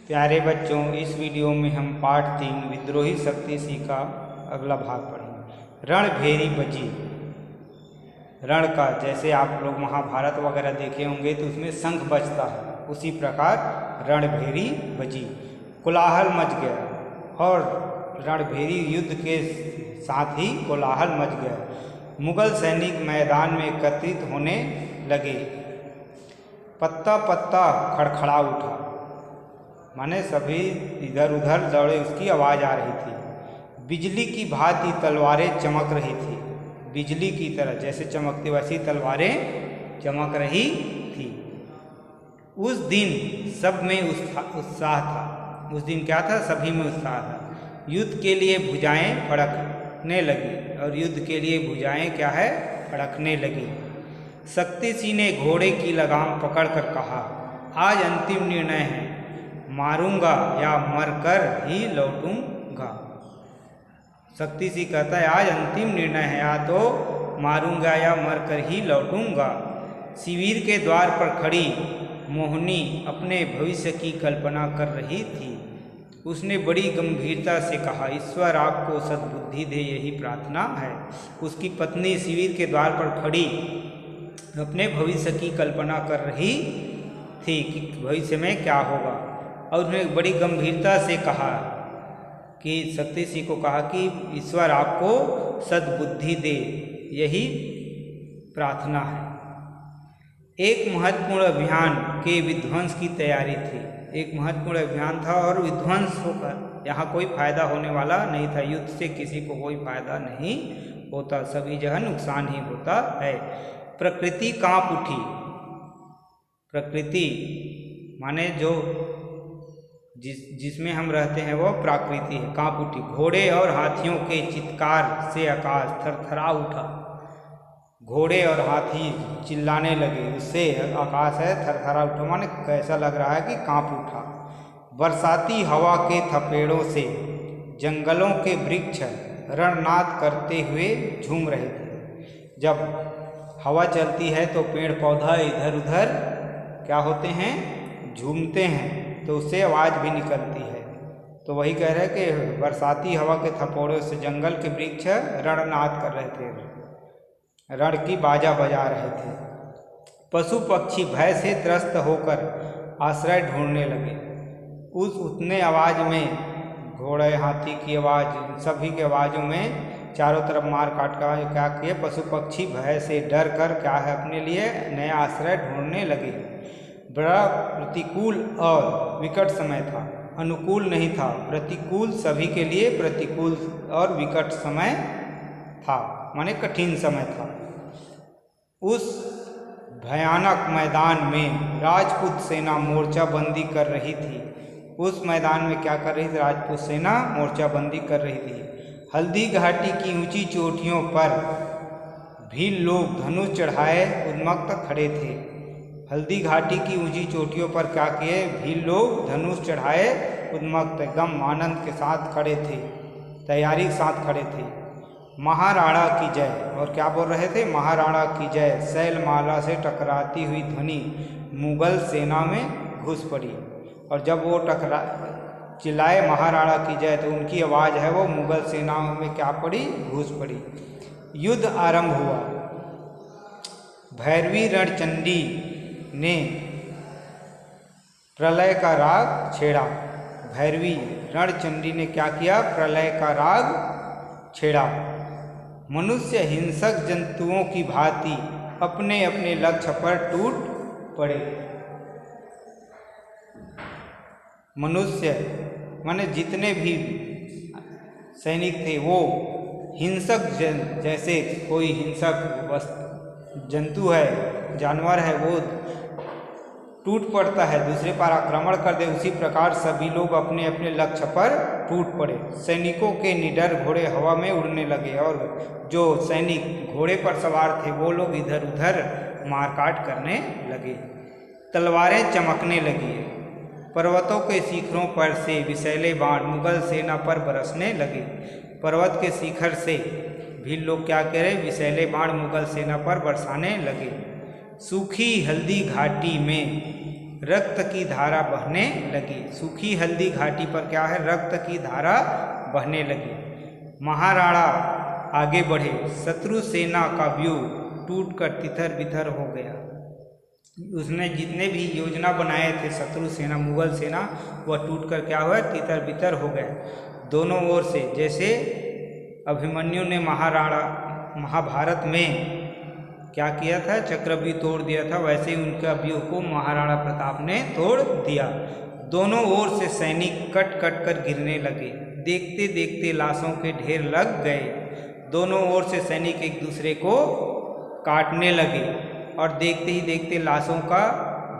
प्यारे बच्चों, इस वीडियो में हम पाठ 3 विद्रोही शक्ति सिंह का अगला भाग पढ़ेंगे। रणभेरी बजी। रण का जैसे आप लोग महाभारत वगैरह देखे होंगे तो उसमें शंख बजता है, उसी प्रकार रणभेरी बजी। कोलाहल मच गया और रणभेरी युद्ध के साथ ही कोलाहल मच गया। मुगल सैनिक मैदान में एकत्रित होने लगे। पत्ता पत्ता खड़खड़ा उठा, माने सभी इधर उधर दौड़े, उसकी आवाज़ आ रही थी। बिजली की भांति तलवारें चमक रही थी, बिजली की तरह जैसे चमकती वैसी तलवारें चमक रही थी। उस दिन सब में उत्साह था। उस दिन क्या था? सभी में उत्साह था। युद्ध के लिए भुजाएं फड़कने लगी, और युद्ध के लिए भुजाएं क्या है? फड़कने लगी। शक्ति सिंह ने घोड़े की लगाम पकड़कर कहा, आज अंतिम निर्णय है, मारूंगा या मरकर ही लौटूंगा। शक्ति सिंह कहता है आज अंतिम निर्णय है, या तो मारूंगा या मरकर ही लौटूंगा। शिविर के द्वार पर खड़ी मोहिनी अपने भविष्य की कल्पना कर रही थी। उसने बड़ी गंभीरता से कहा, ईश्वर आपको सद्बुद्धि दे, यही प्रार्थना है। उसकी पत्नी शिविर के द्वार पर खड़ी अपने भविष्य की कल्पना कर रही थी कि भविष्य में क्या होगा, और उसने बड़ी गंभीरता से कहा कि शक्ति सिंह को कहा कि ईश्वर आपको सद्बुद्धि दे, यही प्रार्थना है। एक महत्वपूर्ण अभियान के विध्वंस की तैयारी थी। एक महत्वपूर्ण अभियान था और विध्वंस होकर यहाँ कोई फायदा होने वाला नहीं था। युद्ध से किसी को कोई फायदा नहीं होता, सभी जगह नुकसान ही होता है। प्रकृति कांप उठी। प्रकृति माने जो जिसमें हम रहते हैं वो प्रकृति है, कांप उठी। घोड़े और हाथियों के चित्कार से आकाश थरथरा उठा। घोड़े और हाथी चिल्लाने लगे, उससे आकाश है थरथरा उठा, माने कैसा लग रहा है कि कांप उठा। बरसाती हवा के थपेड़ों से जंगलों के वृक्ष रणनाद करते हुए झूम रहे थे। जब हवा चलती है तो पेड़ पौधा इधर उधर क्या होते हैं? झूमते हैं, तो उससे आवाज़ भी निकलती है। तो वही कह रहे हैं कि बरसाती हवा के थपेड़ों से जंगल के वृक्ष रणनाद कर रहे थे, रण की बाजा बजा रहे थे। पशु पक्षी भय से त्रस्त होकर आश्रय ढूंढने लगे। उस उतने आवाज़ में, घोड़े हाथी की आवाज़, सभी की आवाज़ों में चारों तरफ मार काट का क्या किए? पशु पक्षी भय से डर कर क्या है? अपने लिए नया आश्रय ढूंढने लगे। बड़ा प्रतिकूल और विकट समय था। अनुकूल नहीं था, प्रतिकूल, सभी के लिए प्रतिकूल और विकट समय था, माने कठिन समय था। उस भयानक मैदान में राजपूत सेना मोर्चाबंदी कर रही थी। उस मैदान में क्या कर रही थी? राजपूत सेना मोर्चाबंदी कर रही थी। हल्दी घाटी की ऊंची चोटियों पर भी लोग धनुष चढ़ाए उन्मत्त खड़े थे। हल्दी घाटी की ऊंची चोटियों पर क्या किए? भी लोग धनुष चढ़ाए उन्मत्त एकदम आनंद के साथ खड़े थे, तैयारी के साथ खड़े थे। महाराणा की जय, और क्या बोल रहे थे? महाराणा की जय। शैलमाला से टकराती हुई ध्वनि मुगल सेना में घुस पड़ी, और जब वो चिल्लाए महाराणा की जय तो उनकी आवाज़ है वो मुगल सेना में क्या पड़ी? घुस पड़ी। युद्ध आरंभ हुआ। भैरवी रणचंडी ने प्रलय का राग छेड़ा। भैरवी रणचंडी ने क्या किया? प्रलय का राग छेड़ा। मनुष्य हिंसक जंतुओं की भांति अपने अपने लक्ष्य पर टूट पड़े। मनुष्य माने जितने भी सैनिक थे वो हिंसक जैसे कोई हिंसक जंतु है, जानवर है, वो टूट पड़ता है, दूसरे पर आक्रमण कर दे, उसी प्रकार सभी लोग अपने अपने लक्ष्य पर टूट पड़े। सैनिकों के निडर घोड़े हवा में उड़ने लगे, और जो सैनिक घोड़े पर सवार थे वो लोग इधर उधर मारकाट करने लगे। तलवारें चमकने लगी। पर्वतों के शिखरों पर से विषैले बाण मुगल सेना पर बरसने लगे। पर्वत के शिखर से भी लोग क्या करें? विषैले बाण मुगल सेना पर बरसाने लगे। सूखी हल्दी घाटी में रक्त की धारा बहने लगी। सूखी हल्दी घाटी पर क्या है, रक्त की धारा बहने लगी। महाराणा आगे बढ़े, शत्रु सेना का व्यूह टूटकर तितर बितर हो गया। उसने जितने भी योजना बनाए थे शत्रु सेना, मुगल सेना, वह टूटकर क्या हुआ, तितर बितर हो गया दोनों ओर से। जैसे अभिमन्यु ने महाभारत में क्या किया था, चक्रव्यूह तोड़ दिया था, वैसे ही उनका व्यूह को महाराणा प्रताप ने तोड़ दिया। दोनों ओर से सैनिक कट कट कर गिरने लगे। देखते देखते लाशों के ढेर लग गए। दोनों ओर से सैनिक एक दूसरे को काटने लगे और देखते ही देखते लाशों का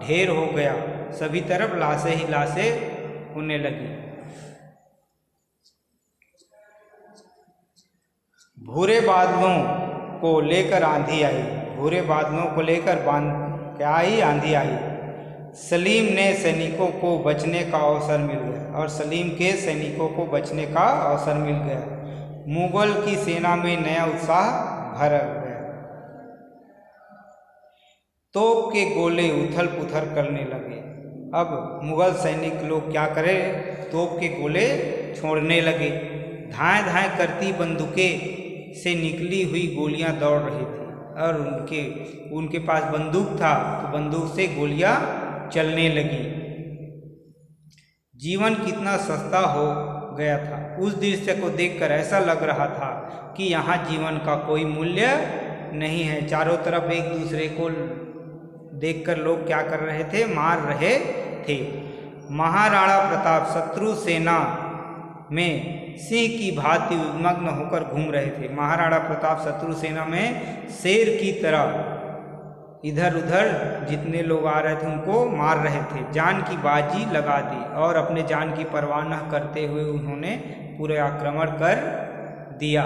ढेर हो गया। सभी तरफ लाशें ही लाशें होने लगी। भूरे बादलों को लेकर आंधी आई। भूरे बादलों को लेकर क्या आई, आंधी आई। सलीम ने सैनिकों को बचने का अवसर मिल गया, और सलीम के सैनिकों को बचने का अवसर मिल गया। मुगल की सेना में नया उत्साह भर गया। तोप के गोले उथल पुथल करने लगे। अब मुगल सैनिक लोग क्या करें, तोप के गोले छोड़ने लगे। धाएं धाएं करती बंदूकें से निकली हुई गोलियां दौड़ रही थी, और उनके पास बंदूक था तो बंदूक से गोलियां चलने लगी। जीवन कितना सस्ता हो गया था। उस दृश्य को देखकर ऐसा लग रहा था कि यहाँ जीवन का कोई मूल्य नहीं है। चारों तरफ एक दूसरे को देखकर लोग क्या कर रहे थे, मार रहे थे। महाराणा प्रताप शत्रु सेना में सिंह की भांति उन्मग्न होकर घूम रहे थे। महाराणा प्रताप शत्रु सेना में शेर की तरह इधर उधर जितने लोग आ रहे थे उनको मार रहे थे। जान की बाजी लगा दी और अपने जान की परवाह न करते हुए उन्होंने पूरे आक्रमण कर दिया।